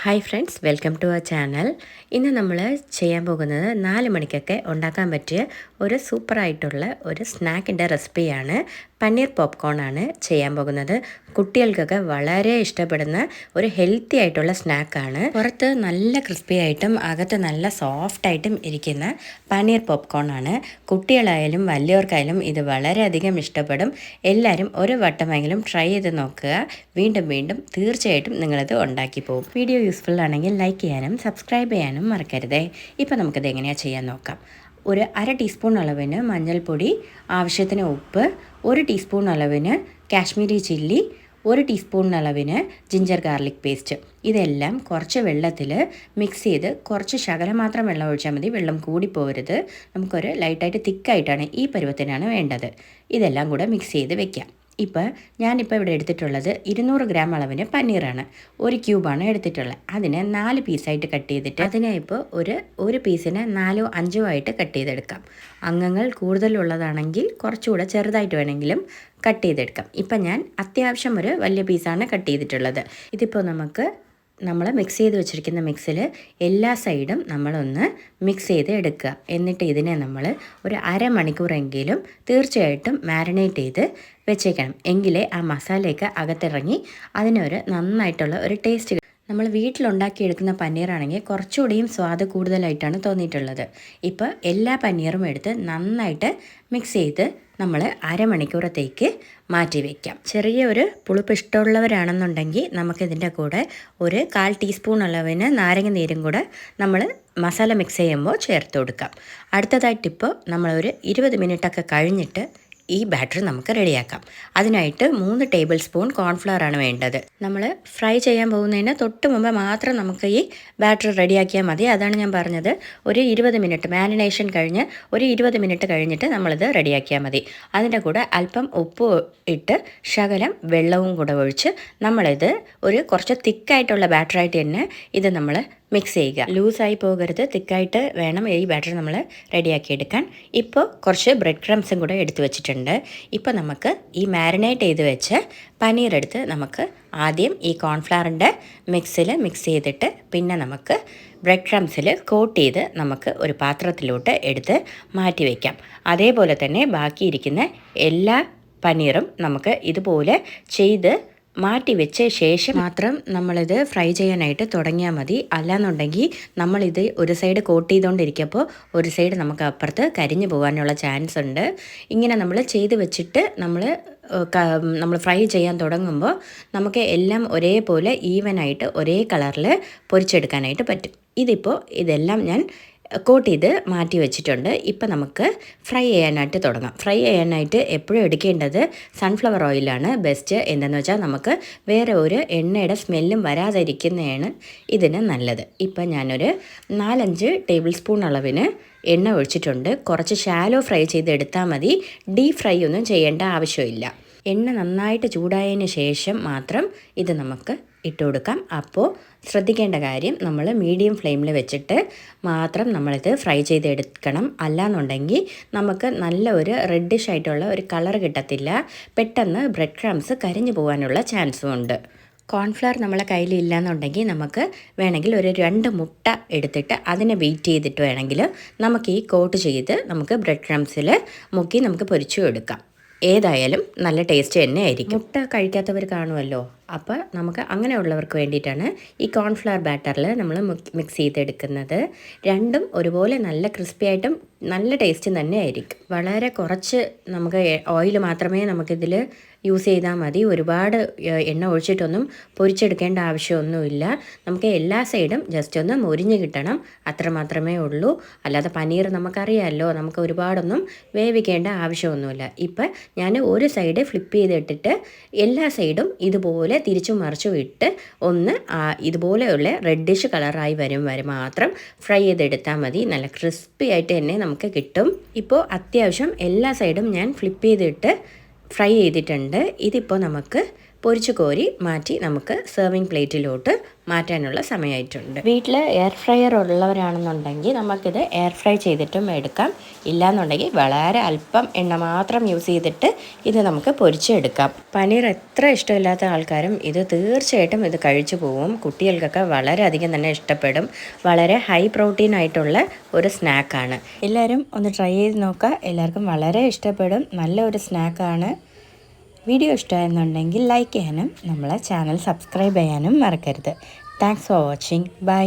Hi friends, welcome to our channel. ഇന്ന് നമ്മൾ ചെയ്യാൻ പോകുന്നത് 4 മണിക്കൊക്കെ ഉണ്ടാക്കാൻ പറ്റിയ ഒരു സൂപ്പറായിട്ടുള്ള ഒരു സ്നാക്കിൻ്റെ റെസിപ്പിയാണ്. പനീർ പോപ്കോൺ ആണ് ചെയ്യാൻ പോകുന്നത്. കുട്ടികൾക്കൊക്കെ വളരെ ഇഷ്ടപ്പെടുന്ന ഒരു ഹെൽത്തി ആയിട്ടുള്ള സ്നാക്കാണ്. പുറത്ത് നല്ല ക്രിസ്പി ആയിട്ടും അകത്ത് നല്ല സോഫ്റ്റ് ആയിട്ടും ഇരിക്കുന്ന പനീർ പോപ്കോൺ ആണ്. കുട്ടികളായാലും വലിയവർക്കായാലും ഇത് വളരെയധികം ഇഷ്ടപ്പെടും. എല്ലാവരും ഒരു വട്ടമെങ്കിലും ട്രൈ ചെയ്ത് നോക്കുക. വീണ്ടും വീണ്ടും തീർച്ചയായിട്ടും നിങ്ങളിത് ഉണ്ടാക്കി പോകും. വീഡിയോ യൂസ്ഫുൾ ആണെങ്കിൽ ലൈക്ക് ചെയ്യാനും സബ്സ്ക്രൈബ് ചെയ്യാനും മറക്കരുതേ. ഇപ്പോൾ നമുക്കിത് എങ്ങനെയാണ് ചെയ്യാൻ നോക്കാം. ഒരു 1/2 ടീസ്പൂൺ അളവിന് മഞ്ഞൾപ്പൊടി, ആവശ്യത്തിന് ഉപ്പ്, 1 ടീസ്പൂൺ അളവിന് കാശ്മീരി ചില്ലി, 1 ടീസ്പൂൺ അളവിന് ജിഞ്ചർ ഗാർലിക് പേസ്റ്റ്. ഇതെല്ലാം കുറച്ച് വെള്ളത്തിൽ മിക്സ് ചെയ്ത് കുറച്ച് ശകലം മാത്രം വെള്ളം ഒഴിച്ചാൽ മതി. വെള്ളം കൂടി പോകരുത്. നമുക്കൊരു ലൈറ്റായിട്ട് തിക്കായിട്ടാണ് ഈ പരുവത്തിനാണ് വേണ്ടത്. ഇതെല്ലാം കൂടെ മിക്സ് ചെയ്ത് വെക്കാം. ഞാനിപ്പോൾ ഇവിടെ എടുത്തിട്ടുള്ളത് 200 ഗ്രാം അളവിന് പനീറാണ്. 1 ക്യൂബാണ് എടുത്തിട്ടുള്ളത്. അതിനെ 4 പീസായിട്ട് കട്ട് ചെയ്തിട്ട് അതിനെ ഇപ്പോൾ ഒരു പീസിനെ 4ഓ 5ഓ ആയിട്ട് കട്ട് ചെയ്തെടുക്കാം. അംഗങ്ങൾ കൂടുതലുള്ളതാണെങ്കിൽ കുറച്ചുകൂടെ ചെറുതായിട്ട് വേണമെങ്കിലും കട്ട് ചെയ്തെടുക്കാം. ഞാൻ അത്യാവശ്യം ഒരു വലിയ പീസാണ് കട്ട് ചെയ്തിട്ടുള്ളത്. ഇതിപ്പോൾ നമ്മൾ മിക്സ് ചെയ്ത് വെച്ചിരിക്കുന്ന മിക്സിൽ എല്ലാ സൈഡും നമ്മളൊന്ന് മിക്സ് ചെയ്ത് എടുക്കുക. എന്നിട്ട് ഇതിനെ നമ്മൾ ഒരു അരമണിക്കൂറെങ്കിലും തീർച്ചയായിട്ടും മാരിനേറ്റ് ചെയ്ത് വെച്ചേക്കണം. എങ്കിലേ ആ മസാലയൊക്കെ അകത്തിറങ്ങി അതിനൊരു നന്നായിട്ടുള്ള ഒരു ടേസ്റ്റ്. നമ്മൾ വീട്ടിലുണ്ടാക്കിയെടുക്കുന്ന പനീറാണെങ്കിൽ കുറച്ചുകൂടിയും സ്വാദ് കൂടുതലായിട്ടാണ് തോന്നിയിട്ടുള്ളത്. എല്ലാ പനീറും എടുത്ത് നന്നായിട്ട് മിക്സ് ചെയ്ത് നമ്മൾ അരമണിക്കൂറത്തേക്ക് മാറ്റി വയ്ക്കാം. ചെറിയ ഒരു പുളിപ്പ് ഇഷ്ടമുള്ളവരാണെന്നുണ്ടെങ്കിൽ നമുക്കിതിൻ്റെ കൂടെ ഒരു 1/4 ടീസ്പൂൺ അളവിന് നാരങ്ങ നീരും കൂടെ നമ്മൾ മസാല മിക്സ് ചെയ്യുമ്പോൾ ചേർത്ത് കൊടുക്കാം. അടുത്തതായിട്ടിപ്പോൾ നമ്മളൊരു 20 മിനിറ്റൊക്കെ കഴിഞ്ഞിട്ട് ഈ ബാറ്റർ നമുക്ക് റെഡിയാക്കാം. അതിനായിട്ട് 3 ടേബിൾ സ്പൂൺ കോൺഫ്ലവർ ആണ് വേണ്ടത്. നമ്മൾ ഫ്രൈ ചെയ്യാൻ പോകുന്നതിന് തൊട്ട് മുമ്പ് മാത്രം നമുക്ക് ഈ ബാറ്റർ റെഡിയാക്കിയാൽ മതി. അതാണ് ഞാൻ പറഞ്ഞത്. ഒരു 20 മിനിറ്റ് മാരിനേഷൻ കഴിഞ്ഞ് ഒരു 20 മിനിറ്റ് കഴിഞ്ഞിട്ട് നമ്മളിത് റെഡിയാക്കിയാൽ മതി. അതിൻ്റെ കൂടെ അല്പം ഉപ്പ് ഇട്ട് ശകലം വെള്ളവും കൂടെ ഒഴിച്ച് നമ്മളിത് ഒരു കുറച്ച് തിക്കായിട്ടുള്ള ബാറ്ററായിട്ട് തന്നെ ഇത് നമ്മൾ മിക്സ് ചെയ്യുക. ലൂസായി പോകരുത്, തിക്കായിട്ട് വേണം ഈ ബാറ്റർ നമ്മൾ റെഡിയാക്കി എടുക്കാൻ. ഇപ്പോൾ കുറച്ച് ബ്രെഡ് ക്രംസും കൂടെ എടുത്ത് വെച്ചിട്ടുണ്ട്. നമുക്ക് ഈ മാരിനേറ്റ് ചെയ്ത് വെച്ച് പനീർ എടുത്ത് നമുക്ക് ആദ്യം ഈ കോൺഫ്ലവറിൻ്റെ മിക്സിൽ മിക്സ് ചെയ്തിട്ട് പിന്നെ നമുക്ക് ബ്രെഡ് ക്രംസിൽ കോട്ട് ചെയ്ത് നമുക്ക് ഒരു പാത്രത്തിലോട്ട് എടുത്ത് മാറ്റി വയ്ക്കാം. അതേപോലെ തന്നെ ബാക്കിയിരിക്കുന്ന എല്ലാ പനീറും നമുക്ക് ഇതുപോലെ ചെയ്ത് മാറ്റി വെച്ച ശേഷം മാത്രം നമ്മളിത് ഫ്രൈ ചെയ്യാനായിട്ട് തുടങ്ങിയാൽ മതി. അല്ലാന്നുണ്ടെങ്കിൽ നമ്മളിത് ഒരു സൈഡ് കോട്ട് ചെയ്തുകൊണ്ടിരിക്കുമ്പോൾ ഒരു സൈഡ് നമുക്ക് അപ്പുറത്ത് കരിഞ്ഞു പോകാനുള്ള ചാൻസ് ഉണ്ട്. ഇങ്ങനെ നമ്മൾ ചെയ്ത് വെച്ചിട്ട് നമ്മൾ ഫ്രൈ ചെയ്യാൻ തുടങ്ങുമ്പോൾ നമുക്ക് എല്ലാം ഒരേപോലെ ഈവനായിട്ട് ഒരേ കളറിൽ പൊരിച്ചെടുക്കാനായിട്ട് പറ്റും. ഇതെല്ലാം ഞാൻ കോട്ട് ചെയ്ത് മാറ്റി വെച്ചിട്ടുണ്ട്. നമുക്ക് ഫ്രൈ ചെയ്യാനായിട്ട് തുടങ്ങാം. ഫ്രൈ ചെയ്യാനായിട്ട് എപ്പോഴും എടുക്കേണ്ടത് സൺഫ്ലവർ ഓയിലാണ് ബെസ്റ്റ്. എന്തെന്ന് വെച്ചാൽ നമുക്ക് വേറെ ഒരു എണ്ണയുടെ സ്മെല്ലും വരാതിരിക്കുന്നതാണ് ഇതിന് നല്ലത്. ഞാനൊരു 4-5 ടേബിൾ സ്പൂൺ അളവിന് എണ്ണ ഒഴിച്ചിട്ടുണ്ട്. കുറച്ച് ഷാലോ ഫ്രൈ ചെയ്ത് എടുത്താൽ മതി. ഡീപ് ഫ്രൈ ഒന്നും ചെയ്യേണ്ട ആവശ്യമില്ല. എണ്ണ നന്നായിട്ട് ചൂടായതിന് ശേഷം മാത്രം ഇത് നമുക്ക് ഇട്ട് കൊടുക്കാം. അപ്പോൾ ശ്രദ്ധിക്കേണ്ട കാര്യം, നമ്മൾ മീഡിയം ഫ്ലെയിമിൽ വെച്ചിട്ട് മാത്രം നമ്മളിത് ഫ്രൈ ചെയ്തെടുക്കണം. അല്ലാന്നുണ്ടെങ്കിൽ നമുക്ക് നല്ല ഒരു റെഡിഷ് ആയിട്ടുള്ള ഒരു കളർ കിട്ടത്തില്ല. പെട്ടെന്ന് ബ്രെഡ് ക്രംസ് കരിഞ്ഞു പോകാനുള്ള ചാൻസും ഉണ്ട്. കോൺഫ്ലവർ നമ്മളെ കയ്യിലില്ല എന്നുണ്ടെങ്കിൽ നമുക്ക് വേണമെങ്കിൽ ഒരു 2 മുട്ട എടുത്തിട്ട് അതിനെ ബീറ്റ് ചെയ്തിട്ട് വേണമെങ്കിൽ നമുക്ക് ഈ കോട്ട് ചെയ്ത് നമുക്ക് ബ്രെഡ് ക്രംസിൽ മുക്കി നമുക്ക് പൊരിച്ചു എടുക്കാം. ഏതായാലും നല്ല ടേസ്റ്റ് തന്നെ ആയിരിക്കും. മുട്ട കഴിക്കാത്തവർ കാണുമല്ലോ. നമുക്ക് അങ്ങനെയുള്ളവർക്ക് വേണ്ടിയിട്ടാണ് ഈ കോൺഫ്ലവർ ബാറ്ററിൽ നമ്മൾ മിക്സ് ചെയ്തെടുക്കുന്നത്. രണ്ടും ഒരുപോലെ നല്ല ക്രിസ്പി ആയിട്ടും നല്ല ടേസ്റ്റ് തന്നെ ആയിരിക്കും. വളരെ കുറച്ച് നമുക്ക് ഓയിൽ മാത്രമേ നമുക്കിതിൽ യൂസ് ചെയ്താൽ മതി. ഒരുപാട് എണ്ണ ഒഴിച്ചിട്ടൊന്നും പൊരിച്ചെടുക്കേണ്ട ആവശ്യമൊന്നുമില്ല. നമുക്ക് എല്ലാ സൈഡും ജസ്റ്റ് ഒന്ന് മൊരിഞ്ഞ് കിട്ടണം, അത്ര മാത്രമേ ഉള്ളൂ. അല്ലാതെ പനീർ നമുക്കറിയാമല്ലോ, നമുക്ക് ഒരുപാടൊന്നും വേവിക്കേണ്ട ആവശ്യമൊന്നുമില്ല. ഞാൻ ഒരു സൈഡ് ഫ്ലിപ്പ് ചെയ്തിട്ടിട്ട് എല്ലാ സൈഡും ഇതുപോലെ തിരിച്ചും മറിച്ചും ഇട്ട് ഒന്ന് ഇതുപോലെയുള്ള റെഡിഷ് കളറായി വരെ മാത്രം ഫ്രൈ ചെയ്തെടുത്താൽ മതി. നല്ല ക്രിസ്പി ആയിട്ട് തന്നെ നമുക്ക് കിട്ടും. അത്യാവശ്യം എല്ലാ സൈഡും ഞാൻ ഫ്ലിപ്പ് ചെയ്തിട്ട് ഫ്രൈ ചെയ്തിട്ടുണ്ട്. നമുക്ക് പൊരിച്ച് കോരി മാറ്റി നമുക്ക് സെർവിങ് പ്ലേറ്റിലോട്ട് മാറ്റാനുള്ള സമയമായിട്ടുണ്ട്. വീട്ടിൽ എയർ ഫ്രയർ ഉള്ളവരാണെന്നുണ്ടെങ്കിൽ നമുക്കിത് എയർ ഫ്രൈ ചെയ്തിട്ടും എടുക്കാം. ഇല്ലയെന്നുണ്ടെങ്കിൽ വളരെ അല്പം എണ്ണ മാത്രം യൂസ് ചെയ്തിട്ട് ഇത് നമുക്ക് പൊരിച്ചെടുക്കാം. പനീർ എത്ര ഇഷ്ടമില്ലാത്ത ആൾക്കാരും ഇത് തീർച്ചയായിട്ടും ഇത് കഴിച്ചു പോകും. കുട്ടികൾക്കൊക്കെ വളരെയധികം തന്നെ ഇഷ്ടപ്പെടും. വളരെ ഹൈ പ്രോട്ടീൻ ആയിട്ടുള്ള ഒരു സ്നാക്കാണ്. എല്ലാവരും ഒന്ന് ട്രൈ ചെയ്ത് നോക്കുക. എല്ലാവർക്കും വളരെ ഇഷ്ടപ്പെടും. നല്ലൊരു സ്നാക്കാണ്. വീഡിയോ ഇഷ്ടമായെന്നുണ്ടെങ്കിൽ ലൈക്ക് ചെയ്യാനും നമ്മളെ ചാനൽ സബ്സ്ക്രൈബ് ചെയ്യാനും മറക്കരുത്. Thanks for watching. ബൈ.